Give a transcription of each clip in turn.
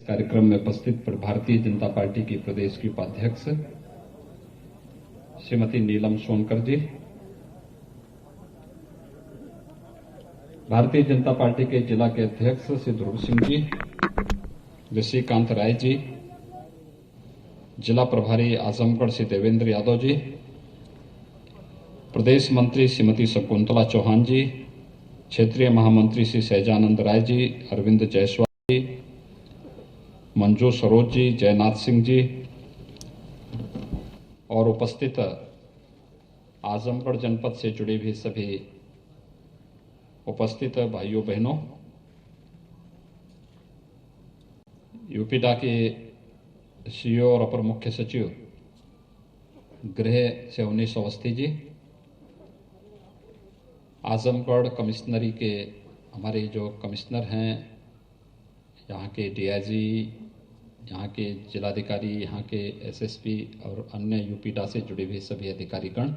कार्यक्रम में उपस्थित भारतीय जनता पार्टी की प्रदेश की उपाध्यक्ष श्रीमती नीलम सोनकर जी, भारतीय जनता पार्टी के जिला के अध्यक्ष श्री ध्रुव सिंह जी, ऋषिकांत राय जी, जिला प्रभारी आजमगढ़ श्री देवेंद्र यादव जी, प्रदेश मंत्री श्रीमती शकुंतला चौहान जी, क्षेत्रीय महामंत्री श्री सहजानंद राय जी, अरविंद जायसवाल जी, मंजू सरोज जी, जयनाथ सिंह जी और उपस्थित आजमगढ़ जनपद से जुड़े भी सभी उपस्थित भाइयों बहनों, यूपीडा के सीईओ और अपर मुख्य सचिव गृह सेवनीश अवस्थी जी, आजमगढ़ कमिश्नरी के हमारे जो कमिश्नर हैं, यहाँ के डीआईजी, यहाँ के जिलाधिकारी, यहाँ के एसएसपी और अन्य यूपीडा से जुड़े हुए सभी अधिकारीगण,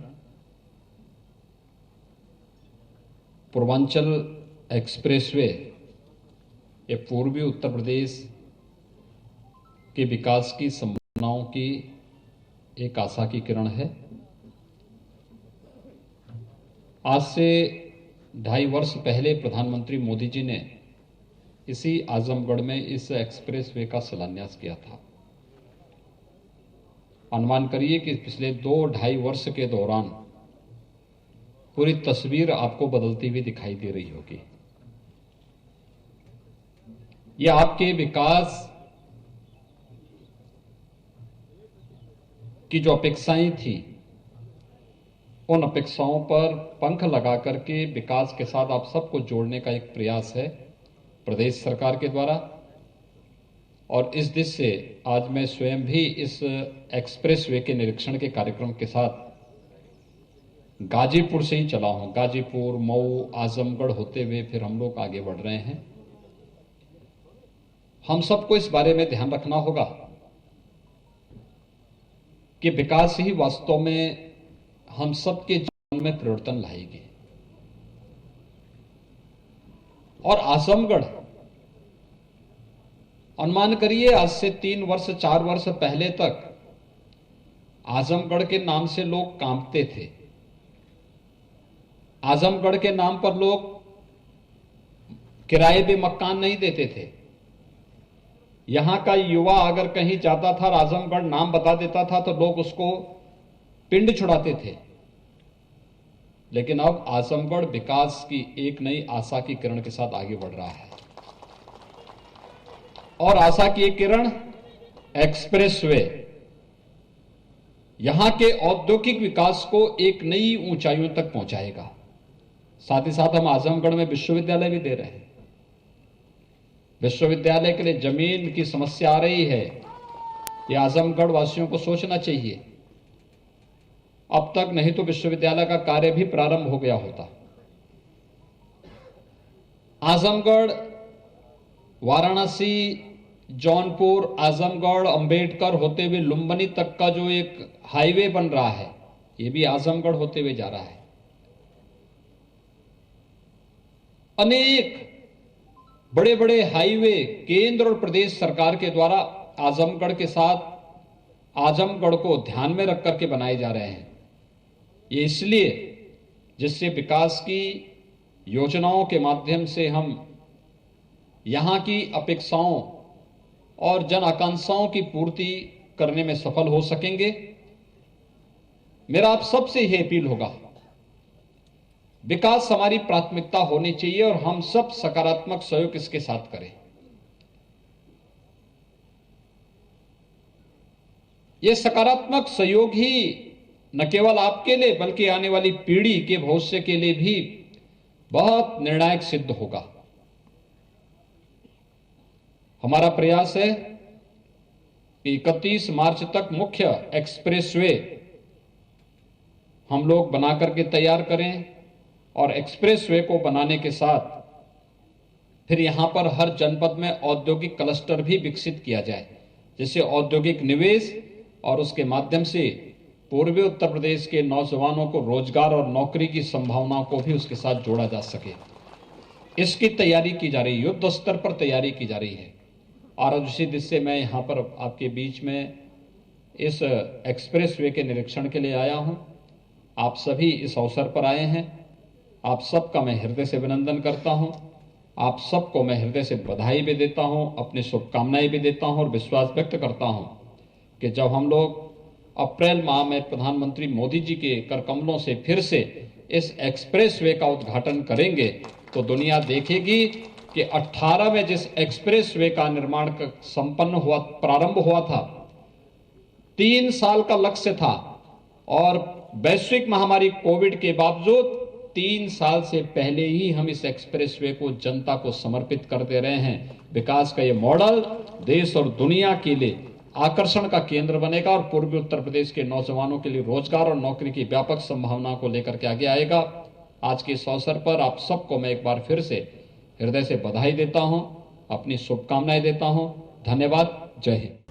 पूर्वांचल एक्सप्रेसवे ये पूर्वी उत्तर प्रदेश के विकास की संभावनाओं की एक आशा की किरण है। आज से 2.5 वर्ष पहले प्रधानमंत्री मोदी जी ने इसी आजमगढ़ में इस एक्सप्रेसवे का शिलान्यास किया था। अनुमान करिए कि पिछले 2-2.5 वर्ष के दौरान पूरी तस्वीर आपको बदलती हुई दिखाई दे रही होगी। यह आपके विकास की जो अपेक्षाएं थी, उन अपेक्षाओं पर पंख लगा करके विकास के साथ आप सबको जोड़ने का एक प्रयास है प्रदेश सरकार के द्वारा। और इस दिशा से आज मैं स्वयं भी इस एक्सप्रेसवे के निरीक्षण के कार्यक्रम के साथ गाजीपुर से ही चला हूं। गाजीपुर, मऊ, आजमगढ़ होते हुए फिर हम लोग आगे बढ़ रहे हैं। हम सबको इस बारे में ध्यान रखना होगा कि विकास ही वास्तव में हम सबके जीवन में परिवर्तन लाएगी। और आजमगढ़, अनुमान करिए आज से 3 वर्ष 4 वर्ष पहले तक आजमगढ़ के नाम से लोग कांपते थे। आजमगढ़ के नाम पर लोग किराए पे मकान नहीं देते थे। यहां का युवा अगर कहीं जाता था और आजमगढ़ नाम बता देता था तो लोग उसको पिंड छुड़ाते थे। लेकिन अब आजमगढ़ विकास की एक नई आशा की किरण के साथ आगे बढ़ रहा है। और आशा की एक किरण एक्सप्रेसवे यहां के औद्योगिक विकास को एक नई ऊंचाइयों तक पहुंचाएगा। साथ ही साथ हम आजमगढ़ में विश्वविद्यालय भी दे रहे हैं। विश्वविद्यालय के लिए जमीन की समस्या आ रही है, ये आजमगढ़ वासियों को सोचना चाहिए। अब तक नहीं तो विश्वविद्यालय का कार्य भी प्रारंभ हो गया होता। आजमगढ़, वाराणसी, जौनपुर, आजमगढ़, अंबेडकर होते हुए लुम्बिनी तक का जो एक हाईवे बन रहा है, ये भी आजमगढ़ होते हुए जा रहा है। अनेक बड़े बड़े हाईवे केंद्र और प्रदेश सरकार के द्वारा आजमगढ़ के साथ आजमगढ़ को ध्यान में रख करके बनाए जा रहे हैं। ये इसलिए जिससे विकास की योजनाओं के माध्यम से हम यहां की अपेक्षाओं और जन आकांक्षाओं की पूर्ति करने में सफल हो सकेंगे। मेरा आप सबसे यह अपील होगा, विकास हमारी प्राथमिकता होनी चाहिए और हम सब सकारात्मक सहयोग इसके साथ करें। यह सकारात्मक सहयोग ही न केवल आपके लिए बल्कि आने वाली पीढ़ी के भविष्य के लिए भी बहुत निर्णायक सिद्ध होगा। हमारा प्रयास है कि 31 मार्च तक मुख्य एक्सप्रेसवे हम लोग बना करके तैयार करें और एक्सप्रेसवे को बनाने के साथ फिर यहां पर हर जनपद में औद्योगिक क्लस्टर भी विकसित किया जाए, जिससे औद्योगिक निवेश और उसके माध्यम से पूर्वी उत्तर प्रदेश के नौजवानों को रोजगार और नौकरी की संभावनाओं को भी उसके साथ जोड़ा जा सके। इसकी तैयारी की जा रही है, युद्ध स्तर पर तैयारी की जा रही है। और उसी दृष्टि से मैं यहाँ पर आपके बीच में इस एक्सप्रेसवे के निरीक्षण के लिए आया हूँ। आप सभी इस अवसर पर आए हैं। आप सबका मैं हृदय से अभिनंदन करता हूँ। आप सबको मैं हृदय से बधाई भी देता हूँ, अपनी शुभकामनाएं भी देता हूँ और विश्वास व्यक्त करता हूँ कि जब हम लोग अप्रैल माह में प्रधानमंत्री मोदी जी के कर कमलों से फिर से इस एक्सप्रेसवे का उद्घाटन करेंगे तो दुनिया देखेगी कि 18 में जिस एक्सप्रेसवे का निर्माण प्रारंभ हुआ था, 3 साल का लक्ष्य था और वैश्विक महामारी कोविड के बावजूद 3 साल से पहले ही हम इस एक्सप्रेसवे को जनता को समर्पित कर दे रहे हैं। विकास का ये मॉडल देश और दुनिया के लिए आकर्षण का केंद्र बनेगा और पूर्वी उत्तर प्रदेश के नौजवानों के लिए रोजगार और नौकरी की व्यापक संभावना को लेकर के आगे आएगा। आज के इस अवसर पर आप सबको मैं एक बार फिर से हृदय से बधाई देता हूं, अपनी शुभकामनाएं देता हूं। धन्यवाद। जय हिंद।